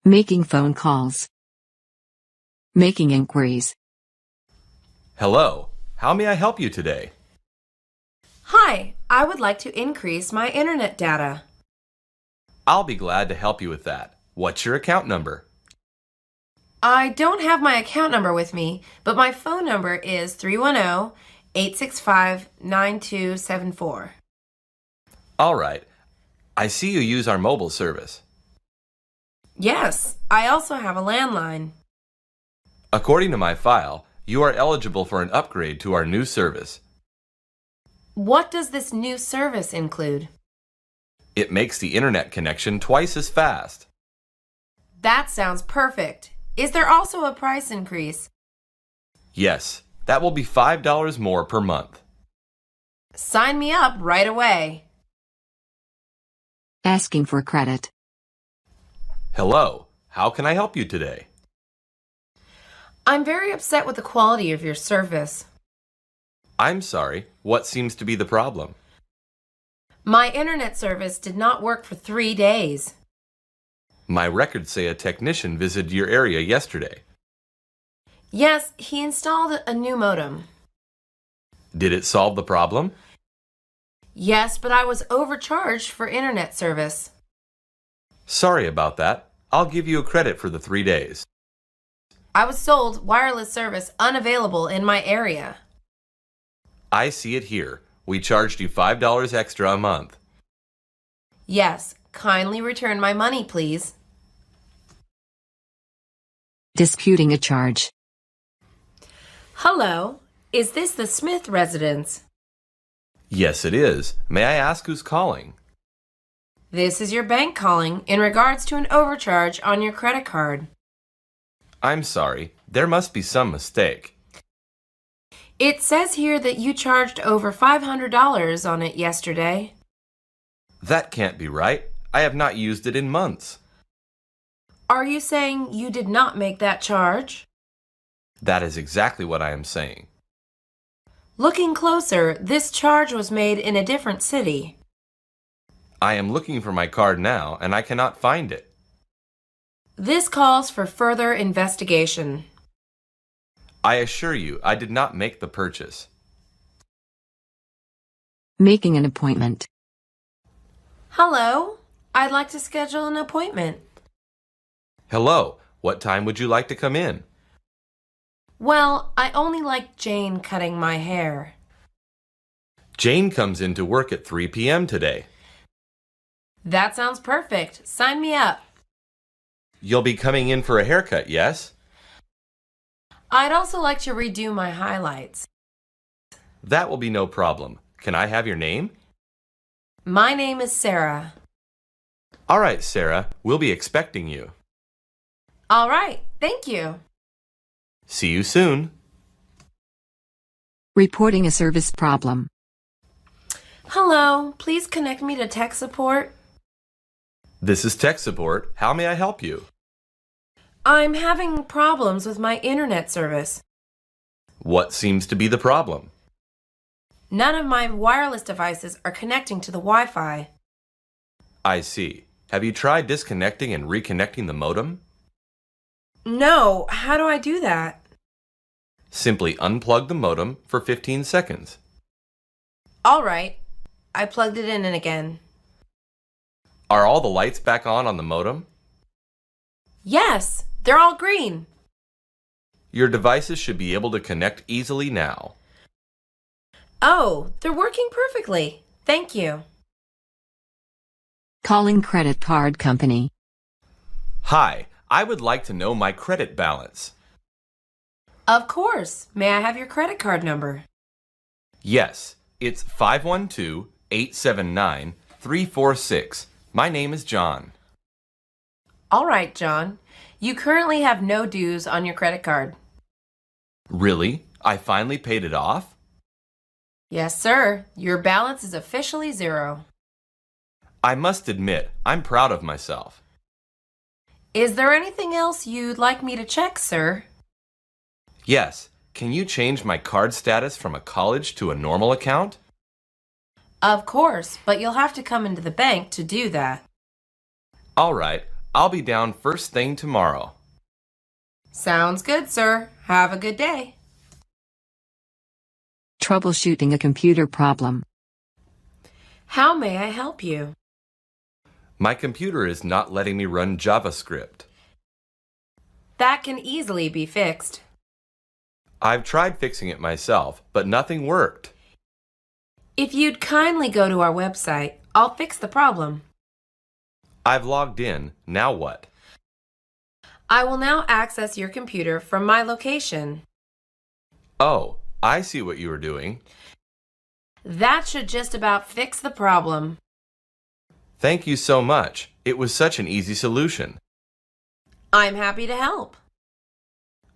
Making phone calls. Making inquiries. Hello, how may I help you today? Hi, I would like to increase my internet data. I'll be glad to help you with that. What's your account number? I don't have my account number with me, but my phone number is 310-865-9274. All right. I see you use our mobile service. Yes, I also have a landline. According to my file, you are eligible for an upgrade to our new service. What does this new service include? It makes the internet connection twice as fast. That sounds perfect. Is there also a price increase? Yes, that will be $5 more per month. Sign me up right away. Asking for credit. Hello, how can I help you today? I'm very upset with the quality of your service. I'm sorry, what seems to be the problem? My internet service did not work for 3 days. My records say a technician visited your area yesterday. Yes, he installed a new modem. Did it solve the problem? Yes, but I was overcharged for internet service. Sorry about that. I'll give you a credit for the 3 days. I was sold wireless service unavailable in my area. I see it here. We charged you $5 extra a month. Yes, kindly return my money, please. Disputing a charge. Hello, is this the Smith residence? Yes, it is. May I ask who's calling? This is your bank calling in regards to an overcharge on your credit card. I'm sorry. There must be some mistake. It says here that you charged over $500 on it yesterday. That can't be right. I have not used it in months. Are you saying you did not make that charge? That is exactly what I am saying. Looking closer, this charge was made in a different city. I am looking for my card now, and I cannot find it. This calls for further investigation. I assure you, I did not make the purchase. Making an appointment. Hello, I'd like to schedule an appointment. Hello, what time would you like to come in? Well, I only like Jane cutting my hair. Jane comes into work at 3 p.m. today. That sounds perfect. Sign me up. You'll be coming in for a haircut, yes? I'd also like to redo my highlights. That will be no problem. Can I have your name? My name is Sarah. All right, Sarah, we'll be expecting you. All right, thank you. See you soon. Reporting a service problem. Hello, please connect me to tech support. This is tech support. How may I help you? I'm having problems with my internet service. What seems to be the problem? None of my wireless devices are connecting to the Wi-Fi. I see. Have you tried disconnecting and reconnecting the modem? No, how do I do that? Simply unplug the modem for 15 seconds. All right, I plugged it in again. Are all the lights back on the modem? Yes, they're all green. Your devices should be able to connect easily now. Oh, they're working perfectly. Thank you. Calling credit card company. Hi, I would like to know my credit balance. Of course. May I have your credit card number? Yes, it's 512-879-346. My name is John. All right, John. You currently have no dues on your credit card. Really? I finally paid it off? Yes, sir. Your balance is officially zero. I must admit, I'm proud of myself. Is there anything else you'd like me to check, sir? Yes, can you change my card status from a college to a normal account? Of course, but you'll have to come into the bank to do that. All right, I'll be down first thing tomorrow. Sounds good, sir. Have a good day. Troubleshooting a computer problem. How may I help you? My computer is not letting me run JavaScript. That can easily be fixed. I've tried fixing it myself, but nothing worked. If you'd kindly go to our website, I'll fix the problem. I've logged in. Now what? I will now access your computer from my location. Oh, I see what you were doing. That should just about fix the problem. Thank you so much. It was such an easy solution. I'm happy to help.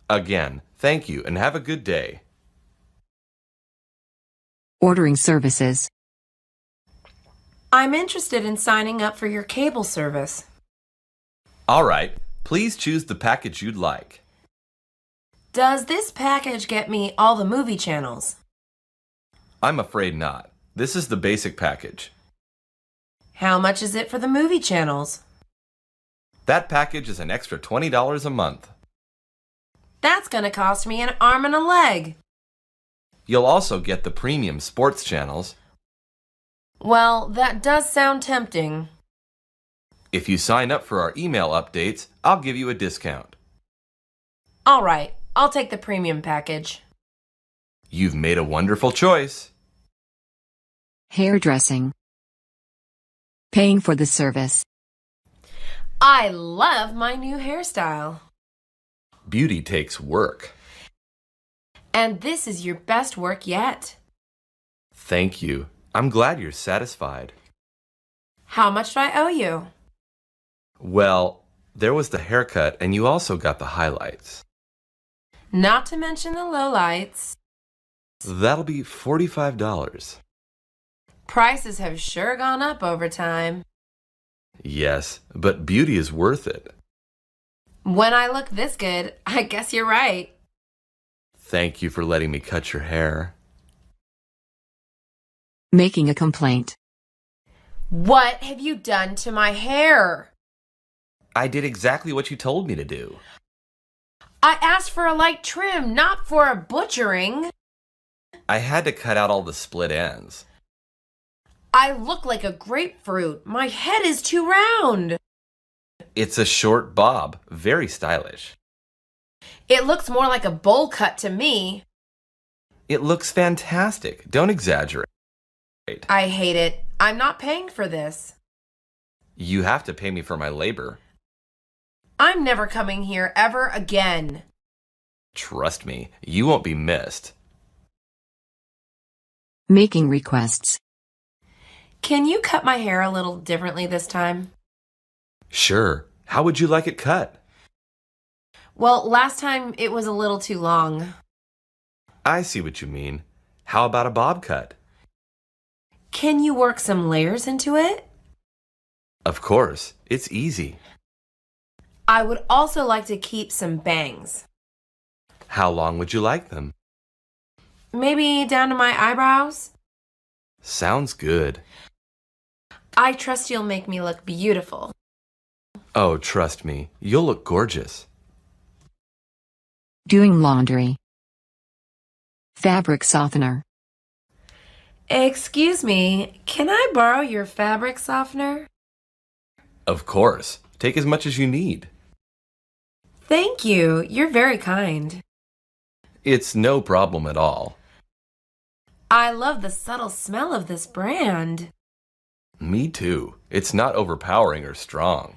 Again, thank you and have a good day. Ordering services. I'm interested in signing up for your cable service. All right, please choose the package you'd like. Does this package get me all the movie channels? I'm afraid not. This is the basic package. How much is it for the movie channels? That package is an extra $20 a month. That's going to cost me an arm and a leg. You'll also get the premium sports channels. Well, that does sound tempting. If you sign up for our email updates, I'll give you a discount. All right, I'll take the premium package. You've made a wonderful choice. Hairdressing. Paying for the service. I love my new hairstyle. Beauty takes work. And this is your best work yet. Thank you. I'm glad you're satisfied. How much do I owe you? Well, there was the haircut and you also got the highlights. Not to mention the lowlights. That'll be $45. Prices have sure gone up over time. Yes, but beauty is worth it. When I look this good, I guess you're right. Thank you for letting me cut your hair. Making a complaint. What have you done to my hair? I did exactly what you told me to do. I asked for a light trim, not for a butchering. I had to cut out all the split ends. I look like a grapefruit. My head is too round. It's a short bob, very stylish. It looks more like a bowl cut to me. It looks fantastic. Don't exaggerate. I hate it. I'm not paying for this. You have to pay me for my labor. I'm never coming here ever again. Trust me, you won't be missed. Making requests. Can you cut my hair a little differently this time? Sure. How would you like it cut? Well, last time it was a little too long. I see what you mean. How about a bob cut? Can you work some layers into it? Of course. It's easy. I would also like to keep some bangs. How long would you like them? Maybe down to my eyebrows? Sounds good. I trust you'll make me look beautiful. Oh, trust me, you'll look gorgeous. Doing laundry. Fabric softener. Excuse me, can I borrow your fabric softener? Of course. Take as much as you need. Thank you. You're very kind. It's no problem at all. I love the subtle smell of this brand. Me too. It's not overpowering or strong.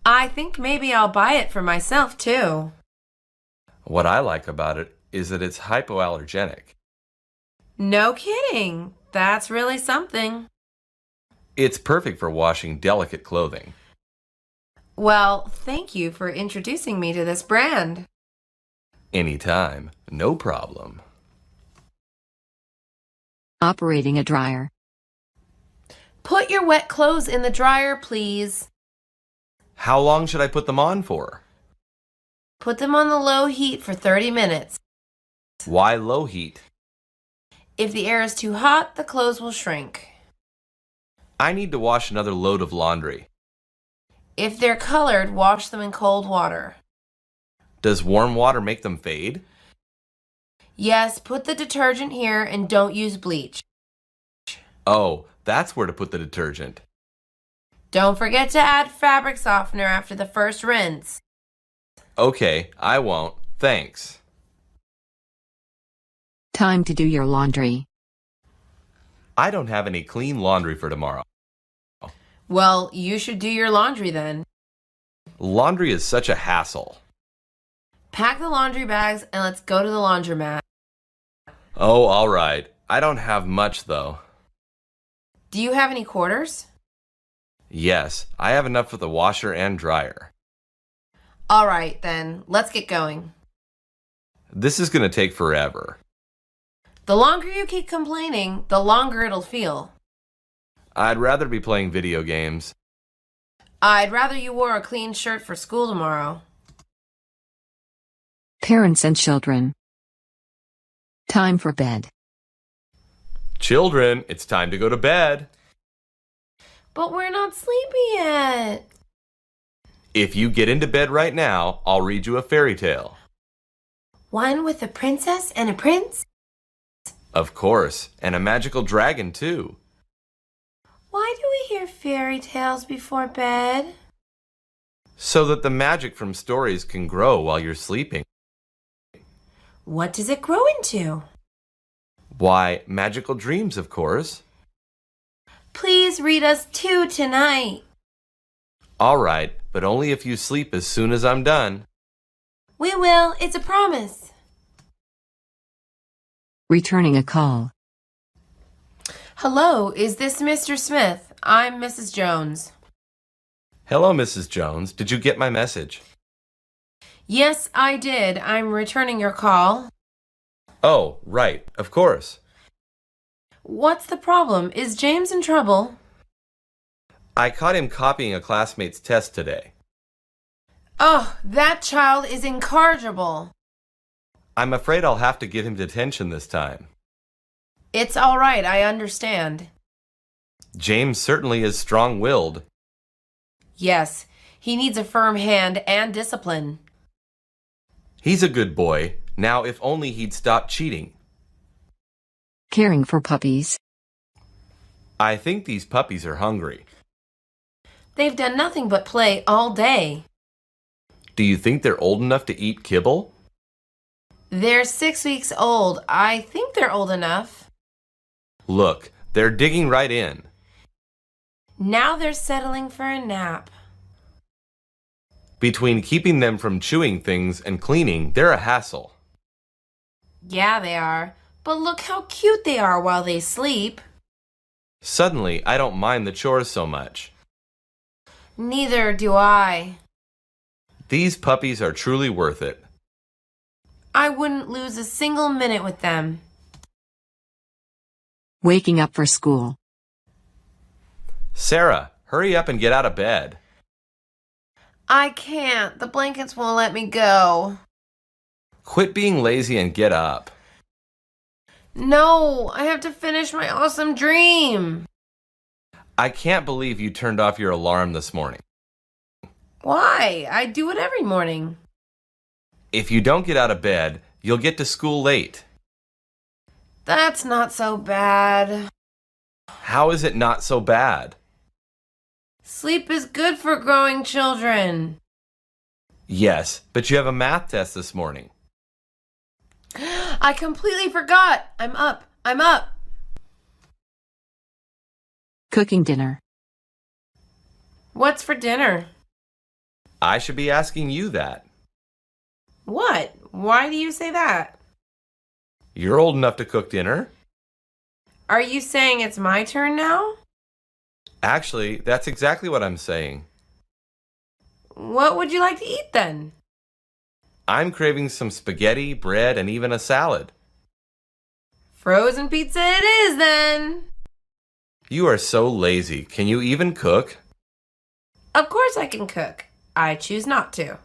I think maybe I'll buy it for myself too. What I like about it is that it's hypoallergenic. No kidding. That's really something. It's perfect for washing delicate clothing. Well, thank you for introducing me to this brand. Anytime. No problem. Operating a dryer. Put your wet clothes in the dryer, please. How long should I put them on for? Put them on the low heat for 30 minutes. Why low heat? If the air is too hot, the clothes will shrink. I need to wash another load of laundry. If they're colored, wash them in cold water. Does warm water make them fade? Yes, put the detergent here and don't use bleach. Oh, that's where to put the detergent. Don't forget to add fabric softener after the first rinse. Okay, I won't. Thanks. Time to do your laundry. I don't have any clean laundry for tomorrow. Well, you should do your laundry then. Laundry is such a hassle. Pack the laundry bags and let's go to the laundromat. Oh, all right. I don't have much, though. Do you have any quarters? Yes, I have enough for the washer and dryer. All right, then. Let's get going. This is going to take forever. The longer you keep complaining, the longer it'll feel. I'd rather be playing video games. I'd rather you wore a clean shirt for school tomorrow. Parents and children. Time for bed. Children, it's time to go to bed. But we're not sleepy yet. If you get into bed right now, I'll read you a fairy tale. One with a princess and a prince? Of course, and a magical dragon, too. Why do we hear fairy tales before bed? So that the magic from stories can grow while you're sleeping. What does it grow into? Why, magical dreams, of course. Please read us 2 tonight. All right, but only if you sleep as soon as I'm done. We will. It's a promise. Returning a call. Hello, is this Mr. Smith? I'm Mrs. Jones. Hello, Mrs. Jones. Did you get my message? Yes, I did. I'm returning your call. Oh, right, of course. What's the problem? Is James in trouble? I caught him copying a classmate's test today. Oh, that child is incorrigible. I'm afraid I'll have to give him detention this time. It's all right, I understand. James certainly is strong-willed. Yes, he needs a firm hand and discipline. He's a good boy. Now, if only he'd stop cheating. Caring for puppies. I think these puppies are hungry. They've done nothing but play all day. Do you think they're old enough to eat kibble? They're 6 weeks old. I think they're old enough. Look, they're digging right in. Now they're settling for a nap. Between keeping them from chewing things and cleaning, they're a hassle. Yeah, they are. But look how cute they are while they sleep. Suddenly, I don't mind the chores so much. Neither do I. These puppies are truly worth it. I wouldn't lose a single minute with them. Waking up for school. Sarah, hurry up and get out of bed. I can't. The blankets won't let me go. Quit being lazy and get up. No, I have to finish my awesome dream. I can't believe you turned off your alarm this morning. Why? I do it every morning. If you don't get out of bed, you'll get to school late. That's not so bad. How is it not so bad? Sleep is good for growing children. Yes, but you have a math test this morning. I completely forgot. I'm up. I'm up. Cooking dinner. What's for dinner? I should be asking you that. What? Why do you say that? You're old enough to cook dinner? Are you saying it's my turn now? Actually, that's exactly what I'm saying. What would you like to eat then? I'm craving some spaghetti, bread, and even a salad. Frozen pizza it is then. You are so lazy. Can you even cook? Of course I can cook. I choose not to.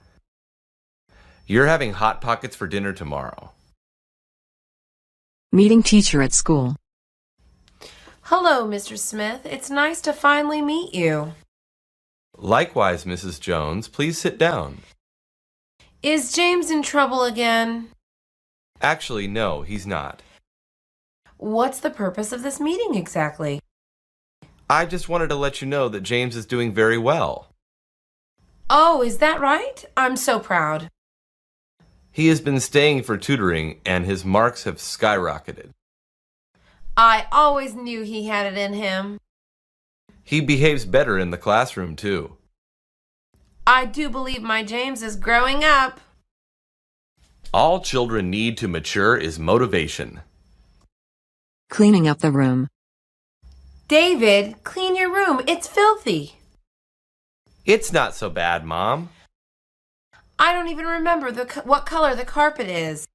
You're having Hot Pockets for dinner tomorrow. Meeting teacher at school. Hello, Mr. Smith. It's nice to finally meet you. Likewise, Mrs. Jones, please sit down. Is James in trouble again? Actually, no, he's not. What's the purpose of this meeting exactly? I just wanted to let you know that James is doing very well. Oh, is that right? I'm so proud. He has been staying for tutoring and his marks have skyrocketed. I always knew he had it in him. He behaves better in the classroom, too. I do believe my James is growing up. All children need to mature is motivation. Cleaning up the room. David, clean your room. It's filthy. It's not so bad, Mom. I don't even remember what color the carpet is.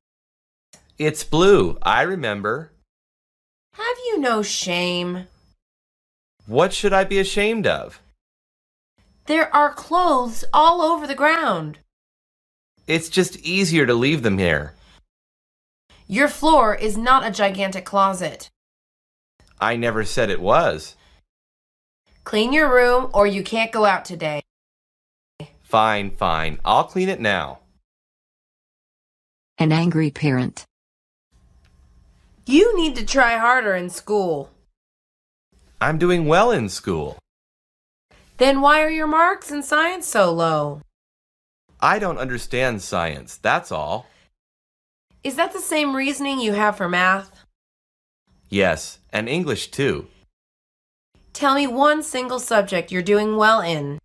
It's blue, I remember. Have you no shame? What should I be ashamed of? There are clothes all over the ground. It's just easier to leave them here. Your floor is not a gigantic closet. I never said it was. Clean your room or you can't go out today. Fine, fine. I'll clean it now. An angry parent. You need to try harder in school. I'm doing well in school. Then why are your marks in science so low? I don't understand science, that's all. Is that the same reasoning you have for math? Yes, and English too. Tell me one single subject you're doing well in.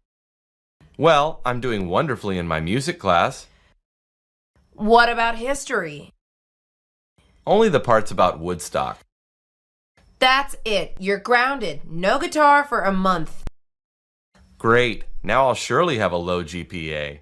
Well, I'm doing wonderfully in my music class. What about history? Only the parts about Woodstock. That's it. You're grounded. No guitar for a month. Great, now I'll surely have a low GPA.